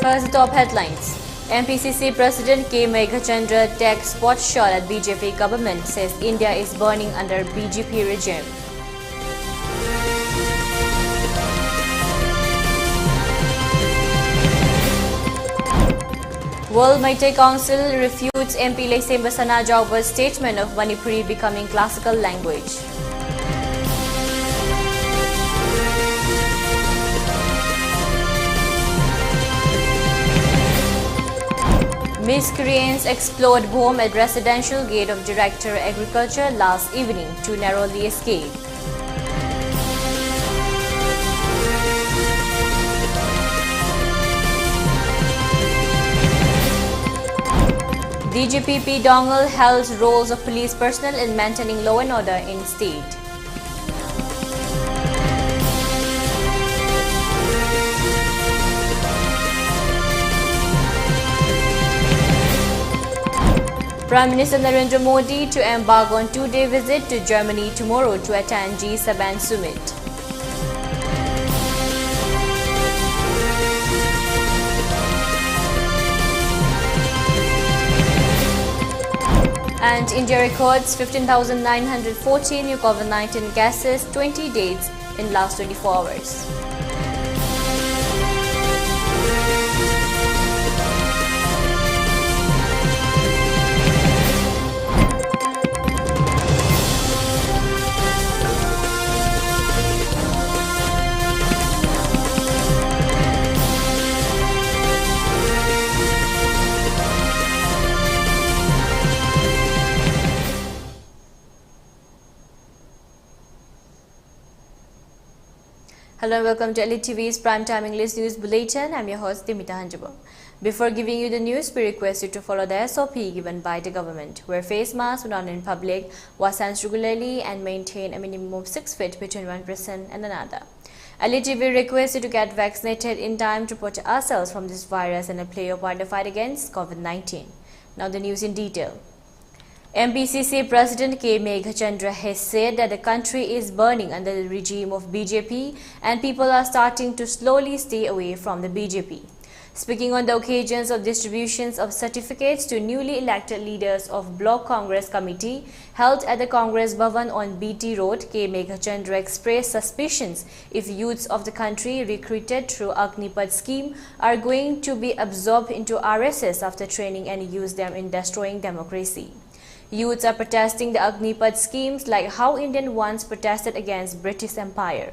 First, the top headlines. MPCC President K. Meghachandra takes spot shot at BJP government, says India is burning under BJP regime. World Meitei Council refutes MP Leksemba Sanajauba's statement of Manipuri becoming classical language. Miscreants explode bomb at residential gate of Director Agriculture last evening to narrowly escape. DGPP Dongle held roles of police personnel in maintaining law and order in state. Prime Minister Narendra Modi to embark on two-day visit to Germany tomorrow to attend G7 summit. And India records 15,914 new COVID-19 cases, 20 days in last 24 hours. Hello and welcome to ELITETV's Primetime English News Bulletin. I'm your host Deemita. Before giving you the news, we request you to follow the SOP given by the government. Wear face masks when not in public, wash hands regularly and maintain a minimum of 6 feet between one person and another. ELITETV requests you to get vaccinated in time to protect ourselves from this virus and play your part in the fight against COVID-19. Now the news in detail. MPCC President K. Meghachandra has said that the country is burning under the regime of BJP and people are starting to slowly stay away from the BJP. Speaking on the occasions of distributions of certificates to newly elected leaders of Block Congress Committee held at the Congress Bhavan on BT Road, K. Meghachandra expressed suspicions if youths of the country recruited through Agnipath scheme are going to be absorbed into RSS after training and use them in destroying democracy. Youths are protesting the Agnipath schemes like how Indian ones protested against British Empire.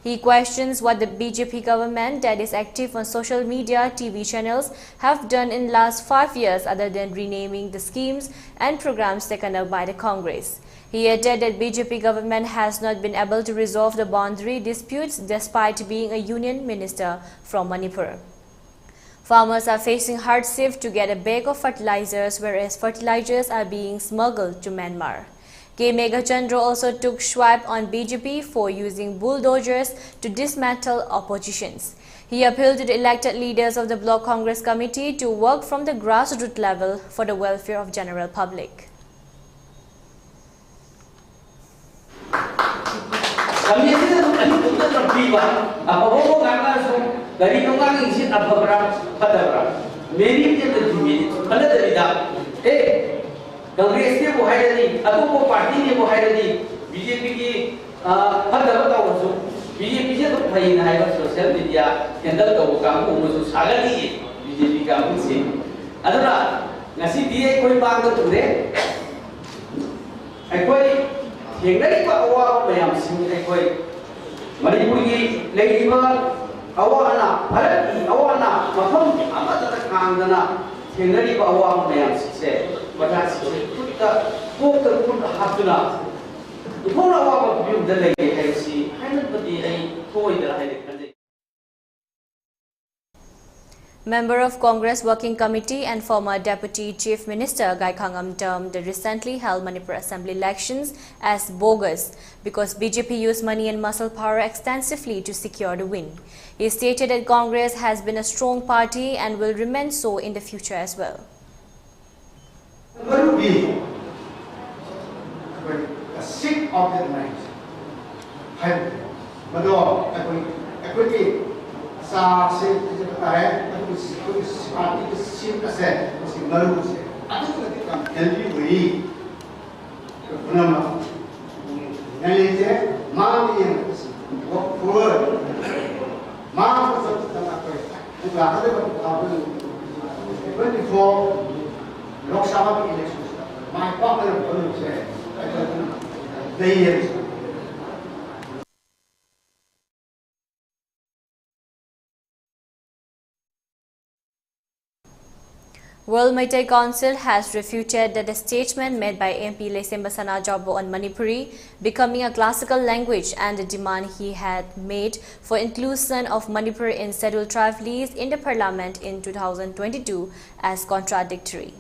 He questions what the BJP government that is active on social media, TV channels have done in last 5 years other than renaming the schemes and programs taken up by the Congress. He added that BJP government has not been able to resolve the boundary disputes despite being a union minister from Manipur. Farmers are facing hardship to get a bag of fertilizers, whereas fertilizers are being smuggled to Myanmar. K. Meghachandra also took swipe on BJP for using bulldozers to dismantle oppositions. He appealed to the elected leaders of the Block Congress Committee to work from the grassroots level for the welfare of general public. Dari nongang ingin apa berapa pada many dia berdiri pada dari dah Congress dia buat hari ni atau parti dia buat hari ni BJP ki pada tahu tu BJP je tu paling naik ke social media handle tahu kamu musuh salah ni BJP kamu sih adakah nasi dia koi bang tu deh koi yang dari pak awak macam sini koi Manipur ki lagi mana awana harati awana mafam amata kangdana thenari ba awang mayam sikse bata sikse kutta kokta kun hatuna thona awa ba biu dalai haisi hainat badi ai koi dara hai khande. Member of Congress Working Committee and former Deputy Chief Minister Gai Khangam termed the recently held Manipur Assembly elections as bogus because BJP used money and muscle power extensively to secure the win. He stated that Congress has been a strong party and will remain so in the future as well. Sick of that mind. Sa se World Meitei Council has refuted the statement made by MP Lesemba Sanajabo on Manipuri becoming a classical language and the demand he had made for inclusion of Manipur in scheduled tribe list in the parliament in 2022 as contradictory.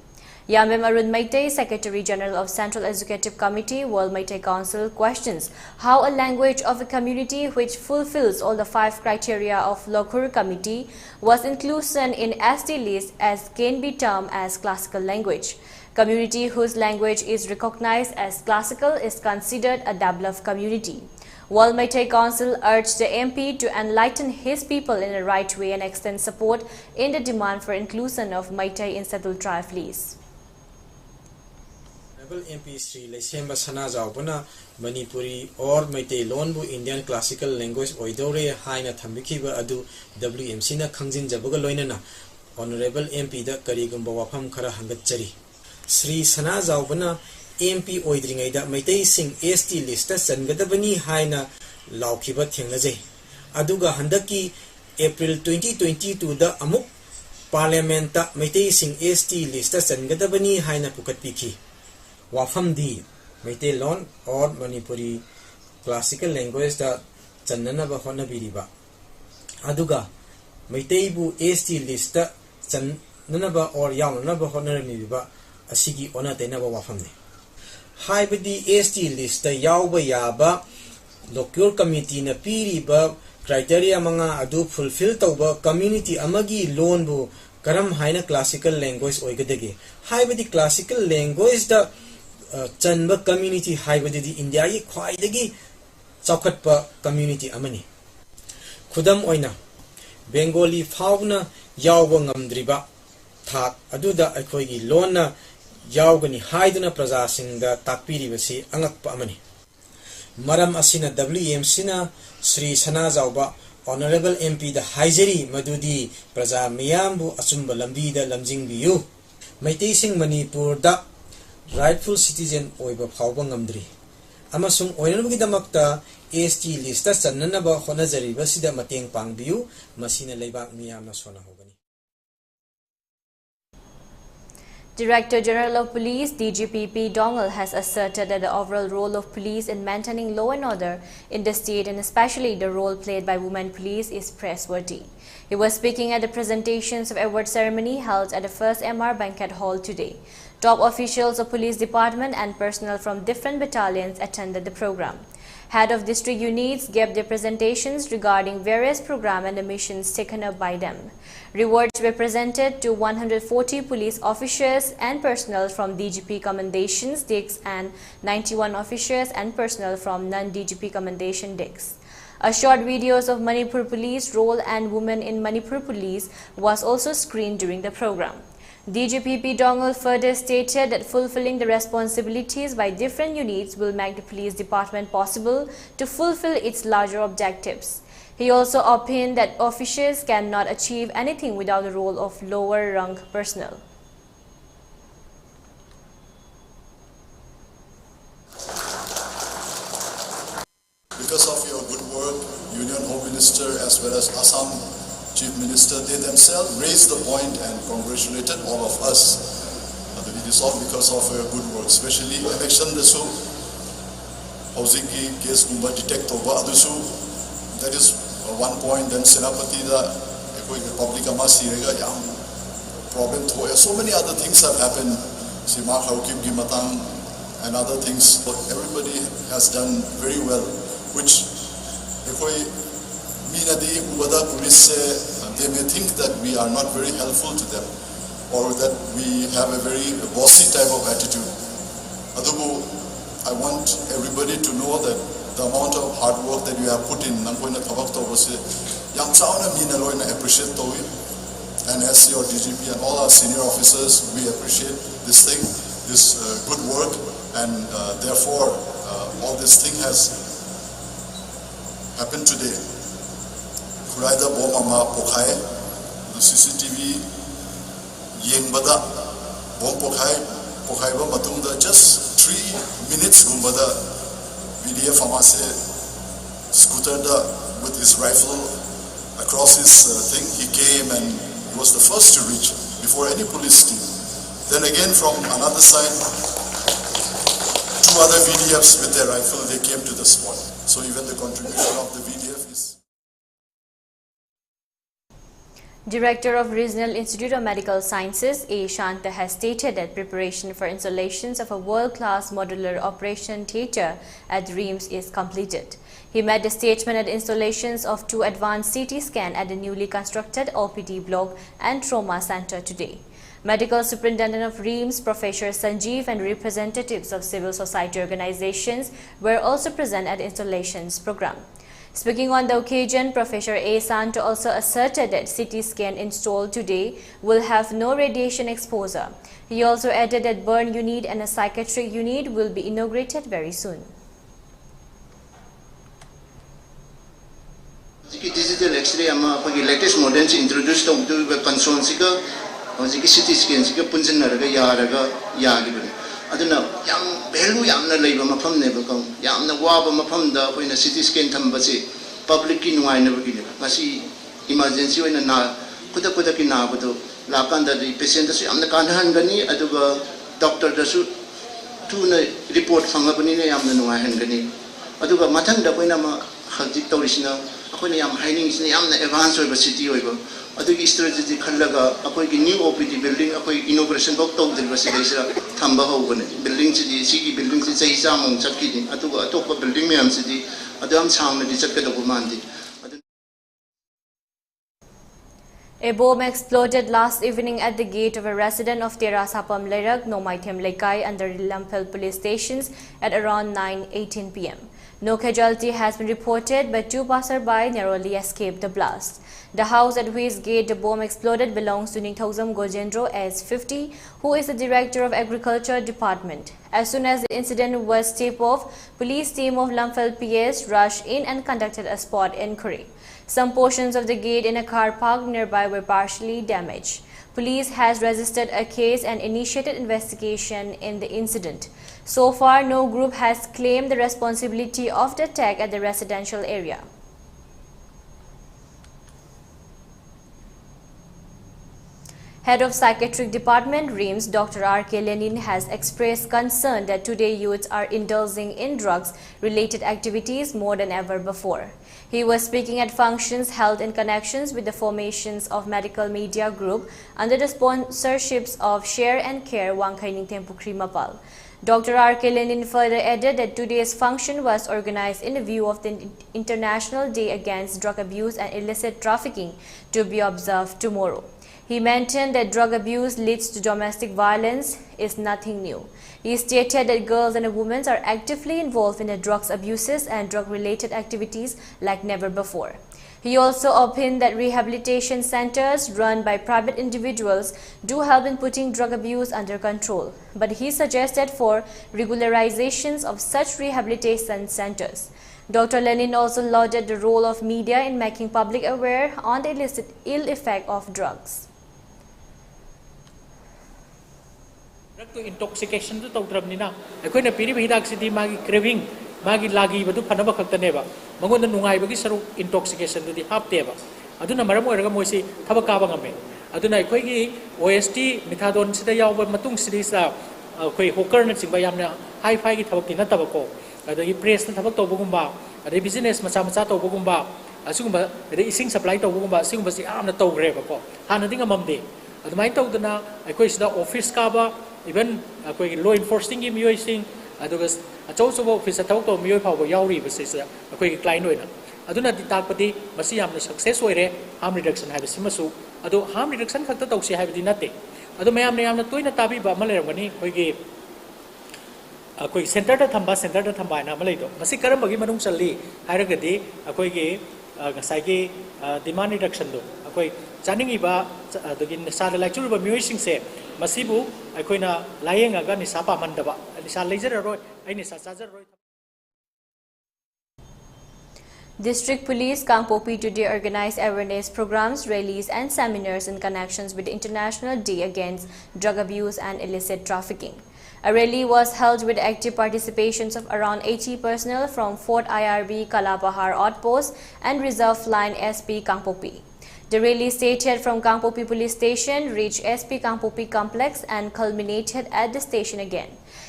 Yambem Arun Meitei, Secretary General of Central Executive Committee, World Meitei Council, questions how a language of a community which fulfills all the 5 criteria of Lokur Committee was inclusion in SD list as can be termed as classical language. Community whose language is recognized as classical is considered a developed community. World Meitei Council urged the MP to enlighten his people in the right way and extend support in the demand for inclusion of Meitei in settled tribe list. MP Sri Lesemba Sanajabona Manipuri or Meitei Lonbu Indian classical language oidore haina thambikiba adu WMC na khangjin jabaga loinana Honorable MP da karigumba wafam khara hangatchari Sri Sanajabona MP oidringai da Meitei sing ST list ta changadabani haina laukhiba thengnajai aduga handaki April 2022 da amuk parliament ta Meitei sing ST list ta changadabani haina pukatpiki Wafam di Meitei Lon or Manipuri classical language da Chanana Bahona Biriba Aduga Meitei bu ST list da Chanana or Yamana Bahona Miba Asigi Ona Tenaba Wafamne High the ST list da Yauba Yaba Locure Committee na Piriba criteria manga adu fulfill tauba community amagi loan bu karam haina classical language oigadege high the classical language da Chanba community haibadi India yi khwaidagi chawkhatpa community amani khudam oina Bengali fauna yawba ngamdriba thak aduda aikhoigi lona yawgani haiduna praja singda takpiribasi angakpa amani maram asina WMC na Sri Sanajauba Honorable MP da haijari madudi praja miyambu achumba lambi da lamjingbiyu Meitei sing Manipur da rightful citizen oiba phawba ngamdri amasung oinanbugi damakta ST list ta channanaba honajariba sida mateng pangbiu masina leibak miyamna sona hogani Director General of Police DGP P. Dongal has asserted that the overall role of police in maintaining law and order in the state and especially the role played by women police is praiseworthy. He was speaking at the presentations of award ceremony held at the first MR Banquet Hall today. Top officials of police department and personnel from different battalions attended the program. Head of district units gave their presentations regarding various programs and the missions taken up by them. Rewards were presented to 140 police officers and personnel from DGP commendation decks and 91 officers and personnel from non-DGP commendation decks. A short videos of Manipur police role and women in Manipur police was also screened during the program. DGP P. Dongal further stated that fulfilling the responsibilities by different units will make the police department possible to fulfill its larger objectives. He also opined that officers cannot achieve anything without the role of lower rank personnel. Because of your good work, Union Home Minister as well as Assam Chief Minister, they themselves raised the point and congratulated all of us. It is all because of your good work, especially election dasu housing case number detect over adusu. That is one point. Then Senapati da public amasi rega yam problem thoya. So many other things have happened. Sima Haukim Gimatang and other things. But everybody has done very well, which Minadi Ubada police they may think that we are not very helpful to them or that we have a very bossy type of attitude. Adubu, I want everybody to know that the amount of hard work that you have put in, Nampoina Tabakta was Yamsauna Minaloina appreciate to and SC or DGP and all our senior officers, we appreciate this thing, this good work, and therefore all this thing has happened today. Kuraida Bomama Pokhai, the CCTV Yengbada Bom Pokhai Matunda, just 3 minutes Gumbada VDF Amase scooter with his rifle across his thing. He came and he was the first to reach before any police team. Then again from another side, 2 other VDFs with their rifle, they came to the spot. So even the contribution of the VDF is... Director of Regional Institute of Medical Sciences, A. Shanta, has stated that preparation for installations of a world-class modular operation theatre at RIMS is completed. He made the statement at installations of 2 advanced CT scan at the newly constructed OPD block and trauma center today. Medical Superintendent of RIMS, Professor Sanjeev, and representatives of civil society organizations were also present at the installations program. Speaking on the occasion, Professor A. Santo also asserted that CT scan installed today will have no radiation exposure. He also added that burn unit and a psychiatric unit will be inaugurated very soon. Digital X-ray latest models introduced to the console CT scan punjan aduna yam value yamna leiba mafam ne bakam yamna waba mafam da koina CT scan thambase public ki nuai ne bagine masi emergency oina na kuda ki na bado lakanda the patient su yamna kanhan gani aduga doctor da su tu na report phangabani ne yamna nuai han gani aduga mathang da koina ma hajik tawrisina akoina yam hiding sina yamna advance oiba city oiba adugi strategy khallaga akoi ki new OPD building akoi inauguration box tawdil basi daisra thamba hogane building chi sigi building chi chai samong chakki din atuga atokpa building me am chi adam samna di chakka do mandi. A bomb exploded last evening at the gate of a resident of Terasapam Lerag, Nomaithem Lekai under Lampel police stations at around 9:18 p.m. No casualty has been reported, but 2 passersby narrowly escaped the blast. The house at whose gate the bomb exploded belongs to Ningthausam Gojendro S50, who is the director of Agriculture Department. As soon as the incident was tipped off, police team of Lampel PS rushed in and conducted a spot inquiry. Some portions of the gate in a car park nearby were partially damaged. Police has registered a case and initiated investigation in the incident. So far, no group has claimed the responsibility of the attack at the residential area. Head of Psychiatric Department, RIMS, Dr. R.K. Lenin, has expressed concern that today youths are indulging in drugs-related activities more than ever before. He was speaking at functions held in connections with the formations of Medical Media Group under the sponsorships of Share and Care Wangkaining Tempukri Mapal. Dr. R.K. Lenin further added that today's function was organized in view of the International Day Against Drug Abuse and Illicit Trafficking to be observed tomorrow. He maintained that drug abuse leads to domestic violence is nothing new. He stated that girls and women are actively involved in the drugs abuses and drug-related activities like never before. He also opined that rehabilitation centers run by private individuals do help in putting drug abuse under control, but he suggested for regularizations of such rehabilitation centers. Dr. Lenin also lauded the role of media in making public aware on the ill effect of drugs. Drug intoxication to tawdrabnina akoina piriba hidak sidi magi craving magi lagi badu phanaba khaktaneba mangonda nungai bagi saru intoxication du di hapteba aduna maram oiraga moisi thaba kaba ngame aduna akoi gi OST methadone sida yawba matung sidi sa akoi hawker na chingba yamna high fi gi thabak tina tabako adagi press na thabak tawbugumba adai business macha macha tawbugumba asugumba adai ising supply tawbugumba sigumba si amna tawgreba ko hana dinga mamde adumai tawduna akoi sida office kaba even akoi law enforcing gi miyoi sing aduga achau chau office thawak to miyoi phaw yauri ba sisa akoi client oina aduna ditakpati masi yamna success oire harm reduction ha bisimasu adu harm reduction khakta tawsi ha bidi nate adu mayam ne yamna toina tabi ba malerangani koi gi akoi center ta thamba na malai do masi karam bagi manung challi hairagadi akoi gi ngasai gi demand reduction do ꯑꯩꯈꯣꯏ ꯆꯥꯅꯤꯡꯉꯤꯕ ꯑꯗꯒꯤ ꯅꯤꯁꯥꯗ ꯂꯥꯏꯆꯨꯔꯤꯕ ꯃꯤꯑꯣꯏꯁꯤꯡꯁꯦ ꯃꯁꯤꯕꯨ ꯑꯩꯈꯣꯏꯅ ꯂꯥꯌꯦꯡꯉꯒ ꯅꯤꯁꯥ ꯄꯥꯝꯍꯟꯗꯕ ꯅꯤꯁꯥ ꯂꯩꯖꯔꯔꯣꯏ ꯑꯩ ꯅꯤꯁꯥ ꯆꯥꯖꯔꯔꯣꯏ. District Police Kangpopi today organized awareness programs, rallies and seminars in connections with the International Day Against Drug Abuse and Illicit Trafficking. A rally was held with active participations of around 80 personnel from Fort IRB, Kalapahar Outpost and Reserve Line SP Kangpopi. The rally started from Kangpopi Police Station, reached SP Kangpopi Complex and culminated at the station again.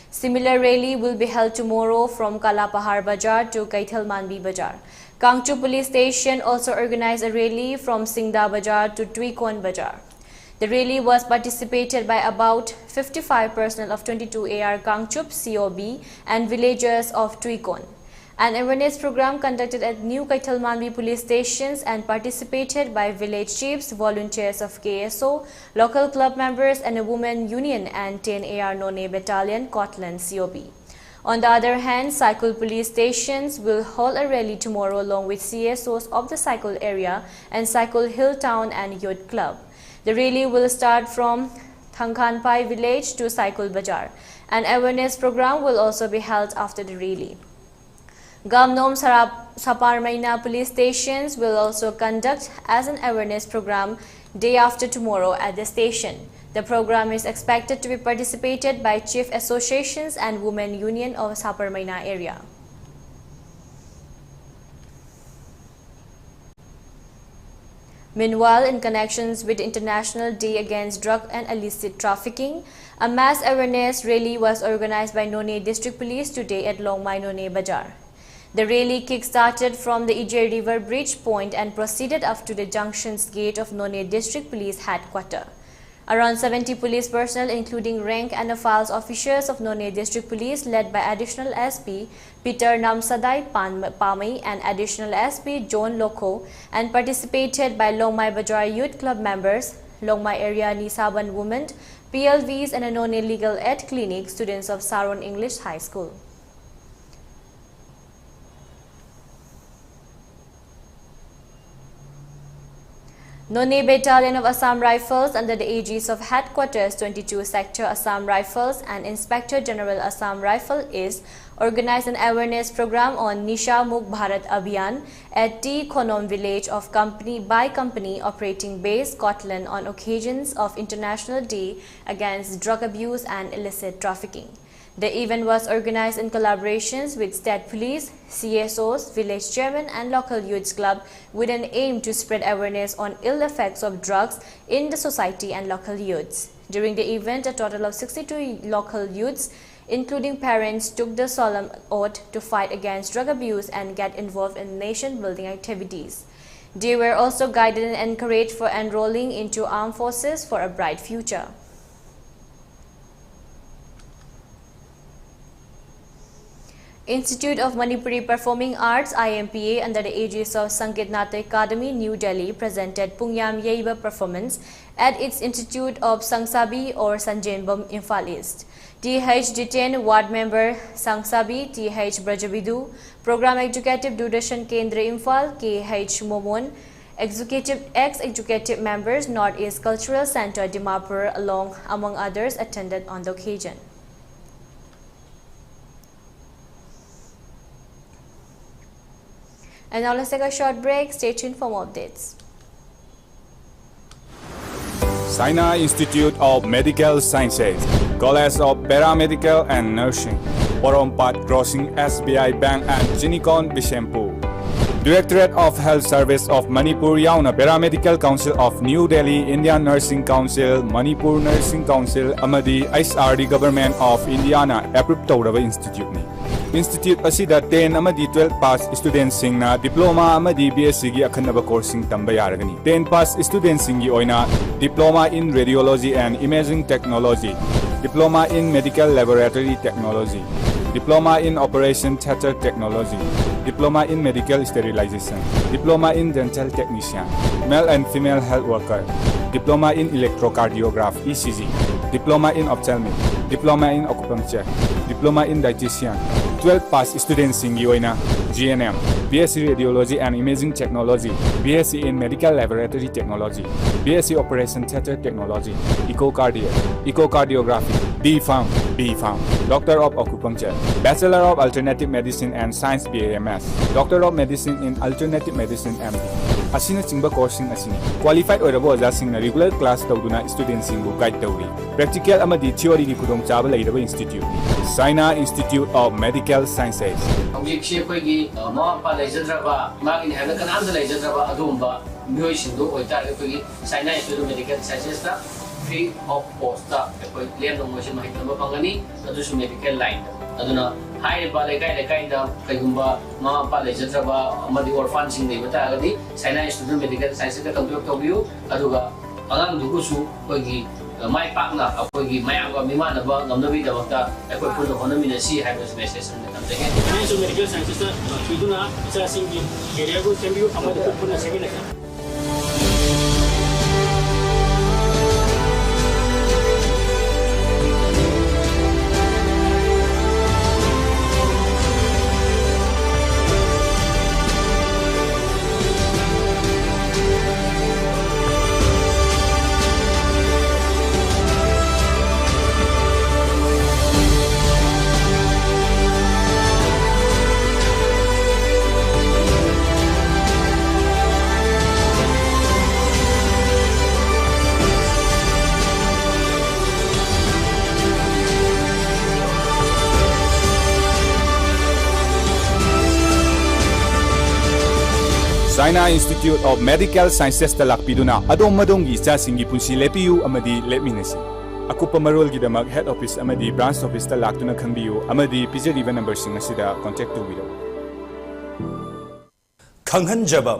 Similar rally will be held tomorrow from Kalapahar Bazaar to Kaithalmanbi Bazaar. Kangchu Police Station also organized a rally from Singda Bazaar to Tuikon Bazaar. The rally was participated by about 55 personnel of 22 AR Kangchup, COB and villagers of Tuikon. An awareness program conducted at New Kaithalmanbi police stations and participated by village chiefs, volunteers of KSO, local club members and a women union and 10 AR None Battalion, Scotland, COB. On the other hand, cycle police stations will hold a rally tomorrow along with CSOs of the cycle area and cycle hill town and youth club. The rally will start from Thangkhanpai village to Cycle Bazaar. An awareness program will also be held after the rally. Gamnom Saparmaina police stations will also conduct as an awareness program day after tomorrow at the station. The program is expected to be participated by chief associations and women union of Saparmaina area. Meanwhile, in connections with International Day Against Drug and Illicit Trafficking, a mass awareness rally was organized by None District Police today at Longmai None Bazaar. The rally kick-started from the Ijay River Bridge Point and proceeded up to the Junctions Gate of None District Police Headquarters. Around 70 police personnel, including rank and files officers of None District Police, led by Additional SP Peter Namsadai Pamay and Additional SP John Loko, and participated by Longmai Bazaar Youth Club members, Longmai Area Nisaban Women, PLVs and a None Legal Aid Clinic, students of Saron English High School. None Battalion of Assam Rifles under the aegis of Headquarters 22 Sector Assam Rifles and Inspector General Assam Rifle is organized an awareness program on Nisha Mukh Bharat Abhiyan at T Khonom village of company operating base Scotland on occasions of International Day Against Drug Abuse and Illicit Trafficking. The event was organized in collaborations with State Police, CSOs, village chairmen and local youth club with an aim to spread awareness on ill effects of drugs in the society and local youths. During the event, a total of 62 local youths, including parents, took the solemn oath to fight against drug abuse and get involved in nation-building activities. They were also guided and encouraged for enrolling into armed forces for a bright future. Institute of Manipuri Performing Arts IMPA under the aegis of Sangeet Nata Academy, New Delhi presented Pungyam Yeiba performance at its Institute of Sangsabi or Sanjenbam Imphal East. TH Detained Ward Member Sangsabi, TH Brajabidu, Program Executive Dudashan Kendra Imphal, KH Momon, Ex-Executive Members Northeast Cultural Center Deemapur among others attended on the occasion. And now let's take a short break. Stay tuned for more updates. Saina Institute of Medical Sciences, College of Paramedical and Nursing, Porompat Crossing SBI Bank and Jinikon Bishempur. Directorate of Health Service of Manipur Yauna Paramedical Council of New Delhi, Indian Nursing Council, Manipur Nursing Council, Amadi SRD Government of Indiana approved Taurava Institute. Institute asida 10 amadi 12 pass students singna diploma amadi BSc gi akhanaba coursing tamba yaragani. 10 pass students singi oina diploma in radiology and imaging technology, diploma in medical laboratory technology, diploma in operation theater technology, diploma in medical sterilization, diploma in dental technician, male and female health worker, diploma in electrocardiograph ECG, diploma in ophthalmic, diploma in acupuncture, diploma in dietitian, 12 pass students in Yoina, GNM, BSc Radiology and Imaging Technology, BSc in Medical Laboratory Technology, BSc Operation Theatre Technology, Echocardiography, B.Pharm, Doctor of Acupuncture, Bachelor of Alternative Medicine and Science BAMS, Doctor of Medicine in Alternative Medicine MD. Asina chingba coursing asini qualified oirabo oja singna regular class tawduna students singbu guide tawri practical amadi theory gi khudong chaba leiraba institute Saina Institute of Medical Sciences objekshi koi gi ma pa lejadraba ma in hana kanam da lejadraba adumba myoi singdu oitar koi gi Saina Institute of Medical Sciences ta free of cost ta koi lem no motion mahit number pangani adu medical line aduna high ba lekai da kaigumba ma pa lejadraba amadi orphan sing nei bata agadi Saina Institute of Medical Sciences ka contact tawbiu aduga angang dugu su koi gi mai pakna akoi gi mayam ga mimana ba ngamnabi da bakta akoi pun hono minasi haibas message on the campaign Enhancement Medical Sciences tuduna isa singi area go sembiu amadi pun semina Saina Institute of Medical Sciences talakpiduna adom madongi cha singi punsi lepiu amadi lepminasi akupa marol gidamak head office amadi branch office talaktuna khangbiu amadi pijeriba number sing asida contact to biro Khanghanjaba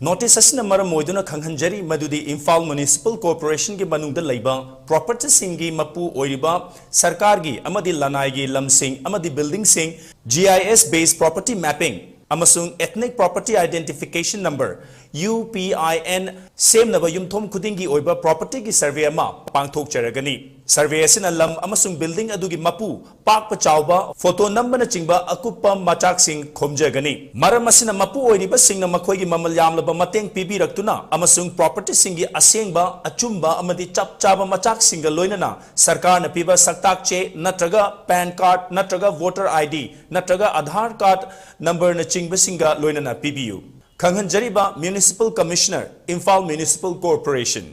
notice asina maram moiduna khanghanjari madudi Imphal Municipal Corporation gi manungda leiba property singi mapu oiriba sarkar gi amadi lanai gi lamsing amadi building sing GIS based property mapping amasung ethnic property identification number UPIN same naba yumthom khudingi oiba property gi survey ama pangthok charagani survey asina lam amasung building adugi mapu pak pachauba photo number na chingba akupa machak sing khomjagani maram asina mapu oiriba singna makhoi gi mamal yamlaba mateng pibi raktuna amasung property singi asengba achumba amadi chap chaba machak singa loinana sarkar na piba saktak che natraga pan card natraga voter ID natraga Aadhaar card number na chingba singa loinana PBU Khanghanjariba Municipal Commissioner Imphal Municipal Corporation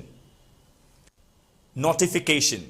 Notification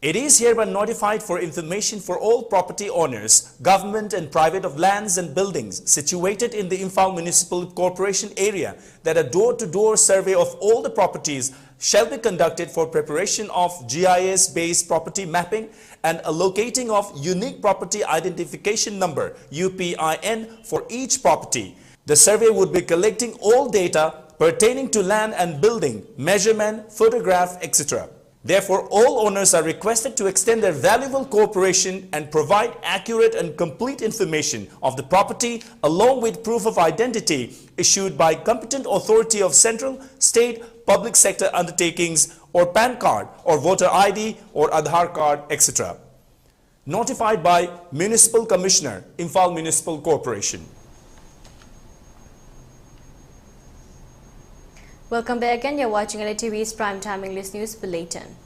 It is hereby notified for information for all property owners, government and private of lands and buildings situated in the Imphal Municipal Corporation area that a door-to-door survey of all the properties shall be conducted for preparation of GIS-based property mapping and allocating of unique property identification number UPIN for each property. The survey would be collecting all data pertaining to land and building, measurement, photograph, etc. Therefore, all owners are requested to extend their valuable cooperation and provide accurate and complete information of the property along with proof of identity issued by competent authority of central, state, public sector undertakings or PAN card or voter ID or Aadhaar card, etc. Notified by Municipal Commissioner, Imphal Municipal Corporation. Welcome back again. You're watching ELITETV's Primetime English News Bulletin.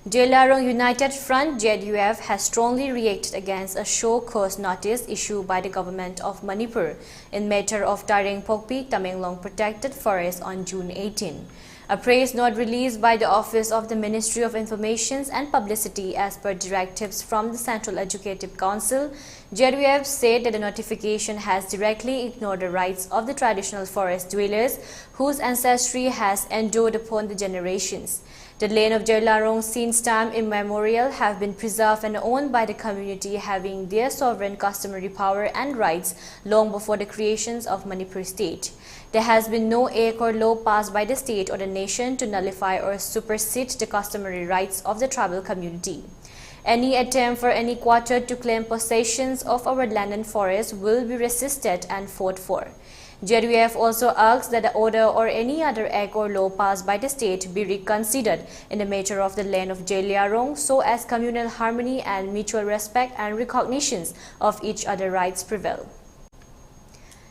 Jelarong United Front JUF has strongly reacted against a show cause notice issued by the government of Manipur in matter of Tareng Pokpi Tamenglong Protected Forest on June 18. A praise note released by the Office of the Ministry of Information and Publicity as per directives from the Central Educative Council, JUF said that the notification has directly ignored the rights of the traditional forest dwellers whose ancestry has endured upon the generations. The land of Jelarong since time immemorial have been preserved and owned by the community having their sovereign customary power and rights long before the creations of Manipur state. There has been no act or law passed by the state or the nation to nullify or supersede the customary rights of the tribal community. Any attempt for any quarter to claim possessions of our land and forest will be resisted and fought for. JDUF also asks that the order or any other act or law passed by the state be reconsidered in the matter of the land of Jeliarong so as communal harmony and mutual respect and recognitions of each other's rights prevail.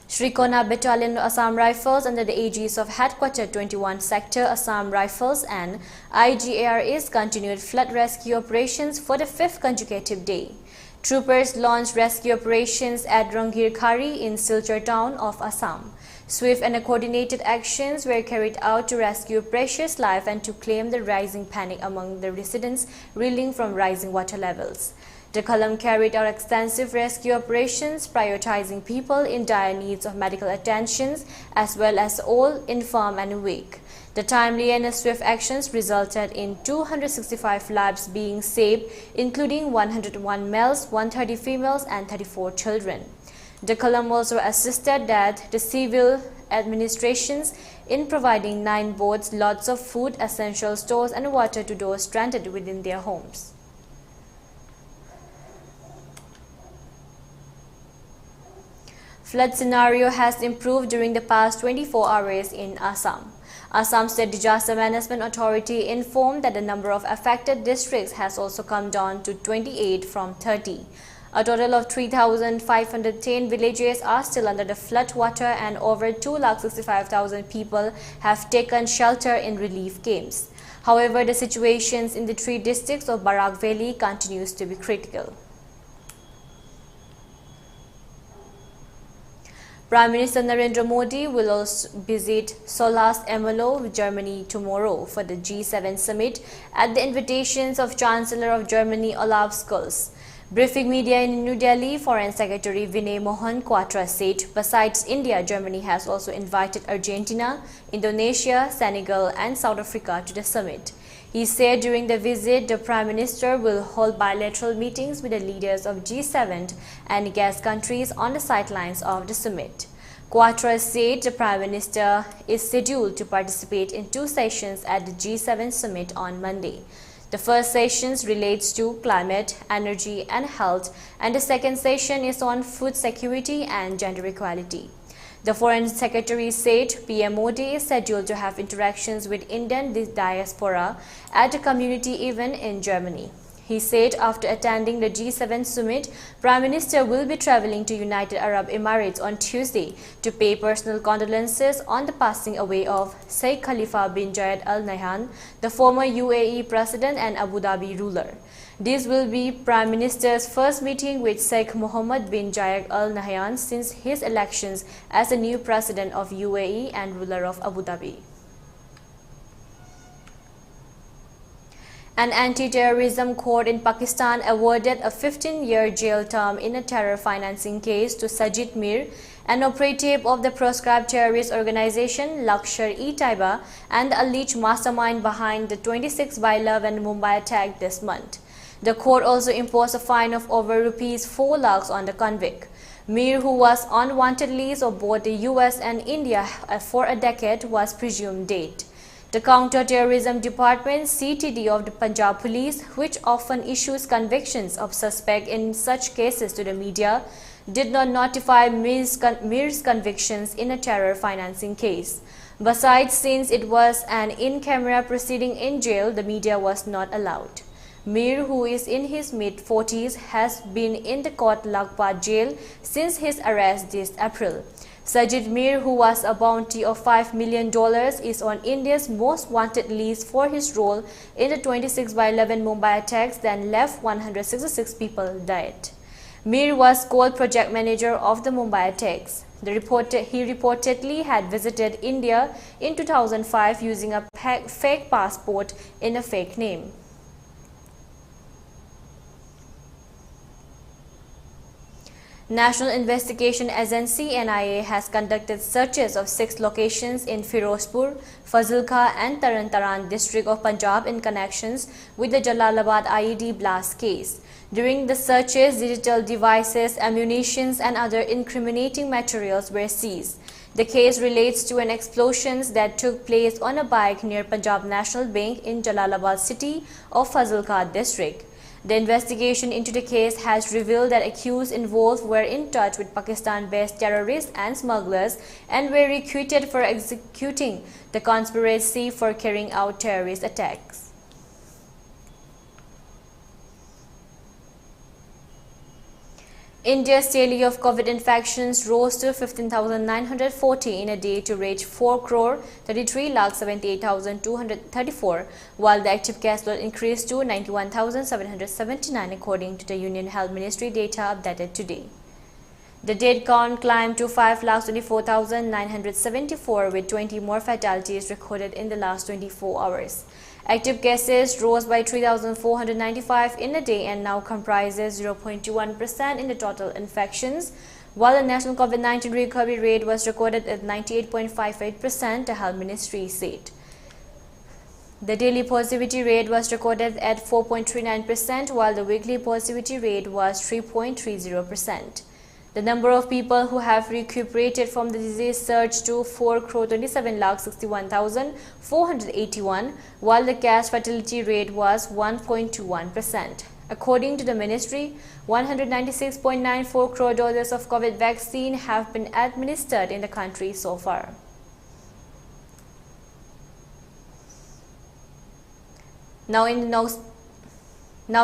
Srikona Battalion Assam Rifles under the aegis of Headquarter 21 Sector Assam Rifles and IGAR's continued flood rescue operations for the 5th consecutive day. Troopers launched rescue operations at Rangir Khari in Silchar town of Assam. Swift and coordinated actions were carried out to rescue precious life and to claim the rising panic among the residents reeling from rising water levels. The column carried out extensive rescue operations, prioritizing people in dire needs of medical attention as well as old, infirm and weak. The timely and swift actions resulted in 265 lives being saved, including 101 males, 130 females and 34 children. The column also assisted the civil administrations in providing 9 boats, lots of food, essential stores and water to those stranded within their homes. Flood scenario has improved during the past 24 hours in Assam. Assam State Disaster Management Authority informed that the number of affected districts has also come down to 28 from 30. A total of 3,510 villages are still under the flood water and over 265,000 people have taken shelter in relief camps. However, the situations in the 3 districts of Barak Valley continues to be critical. Prime Minister Narendra Modi will also visit Solast MLO, Germany tomorrow for the G7 summit at the invitations of Chancellor of Germany Olaf Scholz. Briefing media in New Delhi, Foreign Secretary Vinay Mohan Kwatra said, besides India, Germany has also invited Argentina, Indonesia, Senegal and South Africa to the summit. He said during the visit, the Prime Minister will hold bilateral meetings with the leaders of G7 and guest countries on the sidelines of the summit. Quatra said the Prime Minister is scheduled to participate in 2 sessions at the G7 summit on Monday. The first session relates to climate, energy and health, and the second session is on food security and gender equality. The Foreign Secretary said PM Modi is scheduled to have interactions with Indian diaspora at a community event in Germany. He said after attending the G7 summit, Prime Minister will be traveling to United Arab Emirates on Tuesday to pay personal condolences on the passing away of Sheikh Khalifa bin Zayed Al Nahyan, the former UAE President and Abu Dhabi ruler. This will be Prime Minister's first meeting with Sheikh Mohammed bin Zayed Al Nahyan since his elections as the new President of UAE and ruler of Abu Dhabi. An anti-terrorism court in Pakistan awarded a 15-year jail term in a terror financing case to Sajid Mir, an operative of the proscribed terrorist organization Lashkar-e-Taiba and the alleged mastermind behind the 26/11 Mumbai attack this month. The court also imposed a fine of over Rs 4 lakhs on the convict. Mir, who was on wanted list of both the US and India for a decade, was presumed dead. The Counter-Terrorism Department (CTD) of the Punjab Police, which often issues convictions of suspects in such cases to the media, did not notify Mir's convictions in a terror financing case. Besides, since it was an in-camera proceeding in jail, the media was not allowed. Mir, who is in his mid-40s, has been in the Kot Lakhpat jail since his arrest this April. Sajid Mir, who was a bounty of $5 million, is on India's most wanted list for his role in the 26/11 Mumbai attacks that left 166 people dead. Mir was called project manager of the Mumbai attacks. He reportedly had visited India in 2005 using a fake passport in a fake name. National Investigation Agency (NIA) has conducted searches of 6 locations in Firozpur, Fazilka and Taran Taran district of Punjab in connections with the Jalalabad IED blast case. During the searches, digital devices, ammunition and other incriminating materials were seized. The case relates to an explosion that took place on a bike near Punjab National Bank in Jalalabad city of Fazilka district. The investigation into the case has revealed that accused involved were in touch with Pakistan-based terrorists and smugglers and were recruited for executing the conspiracy for carrying out terrorist attacks. India's tally of COVID infections rose to 15,940 in a day to reach 4,33,78,234, while the active case load increased to 91,779 according to the Union Health Ministry data updated today. The dead count climbed to 5,24,974 with 20 more fatalities recorded in the last 24 hours. Active cases rose by 3,495 in a day and now comprises 0.21% in the total infections, while the national COVID-19 recovery rate was recorded at 98.58%, the Health Ministry said. The daily positivity rate was recorded at 4.39%, while the weekly positivity rate was 3.30%. The number of people who have recuperated from the disease surged to 4,27,61,481, while the cash fatality rate was 1.21%. According to the ministry, 196.94 crore doses of COVID vaccine have been administered in the country so far. Now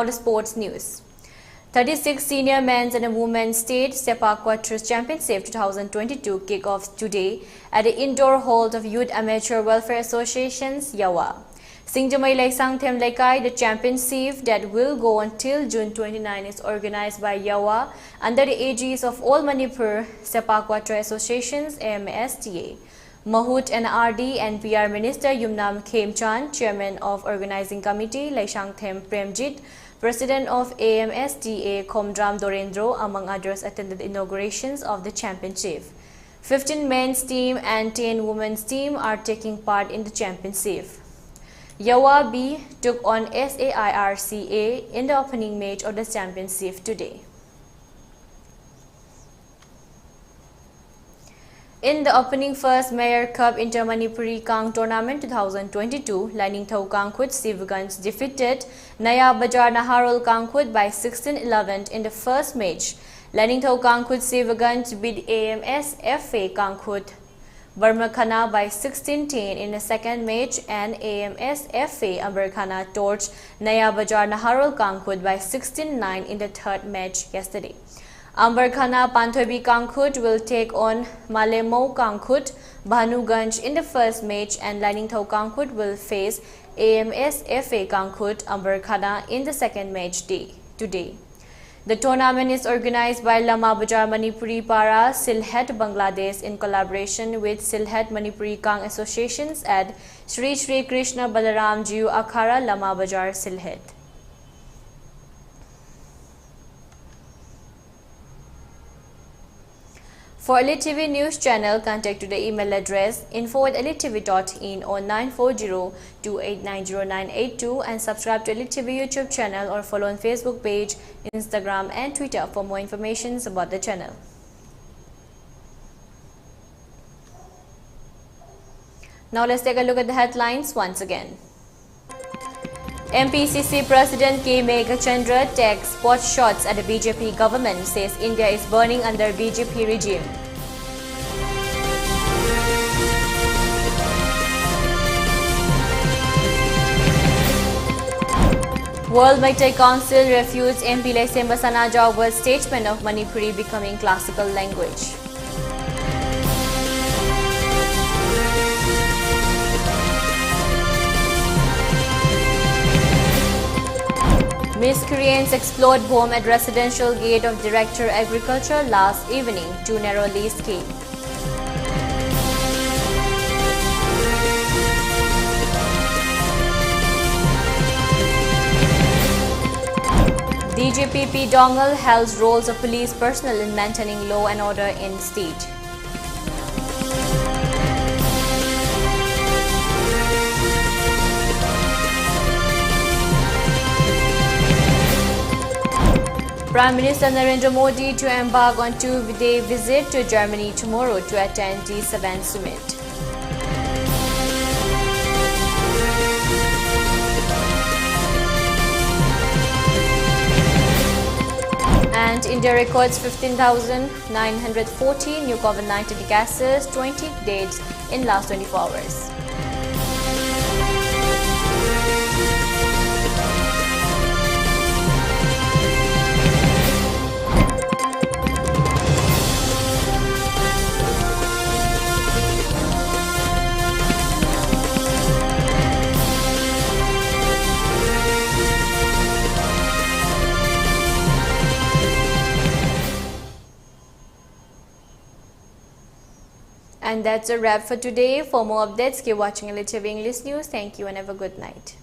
the sports news. 36 senior men's and a women's state Sepak Takraw Championship 2022 kick-off today at the indoor hall of Youth Amateur Welfare Association's Yawa. Singjamai Laisangthem Laikai, the championship that will go until June 29 is organized by Yawa under the aegis of All Manipur Sepak Takraw Associations AMSTA. Mahut NRD and PR Minister Yumnam Khemchan, Chairman of Organizing Committee Laisangthem Premjit, President of AMSTA Komdram Dorendro, among others, attended the inaugurations of the championship. 15 men's team and 10 women's team are taking part in the championship. Yawa B took on SAIRCA in the opening match of the championship today. In the opening first Mayor Cup Inter-Manipuri Kang Tournament 2022, Lining Thau Kangkut Sivganj defeated Naya Bajar Naharul Kangkut by 16-11 in the first match. Lining Thau Kangkut Sivganj beat AMSFA Kangkut Burmakhana by 16-10 in the second match, and AMSFA Amberkhana torched Naya Bajar Naharul Kangkut by 16-9 in the third match yesterday. Amberkhana Panthobi Kangkut will take on Malemo Kangkut Bhanuganj in the first match, and Lining Thau Kangkut will face AMSFA Kangkut Amberkhana in the second match today. The tournament is organized by Lama Bajar Manipuri Para, Silhet, Bangladesh in collaboration with Silhet Manipuri Kang Associations at Sri Sri Krishna Balaram Jiu Akhara, Lama Bajar, Silhet. For ELITETV News Channel, contact to the email address info@elitetv.in or 940289092 and subscribe to ELITETV YouTube channel or follow on Facebook page, Instagram and Twitter for more information about the channel. Now let's take a look at the headlines once again. MPCC President K. Meghachandra takes pot shots at the BJP government, says India is burning under BJP regime. World Meitei Council refutes MP Laisemba Sanajawa's statement of Manipuri becoming classical language. Miscreants explode bomb at residential gate of Director Agriculture last evening. 2 narrowly escaped. DGPP Dongal held roles of police personnel in maintaining law and order in state. Prime Minister Narendra Modi to embark on 2-day visit to Germany tomorrow to attend G7 summit. And India records 15,940 new COVID-19 cases, 20 deaths in last 24 hours. And that's a wrap for today. For more updates, keep watching ELITETV English News. Thank you and have a good night.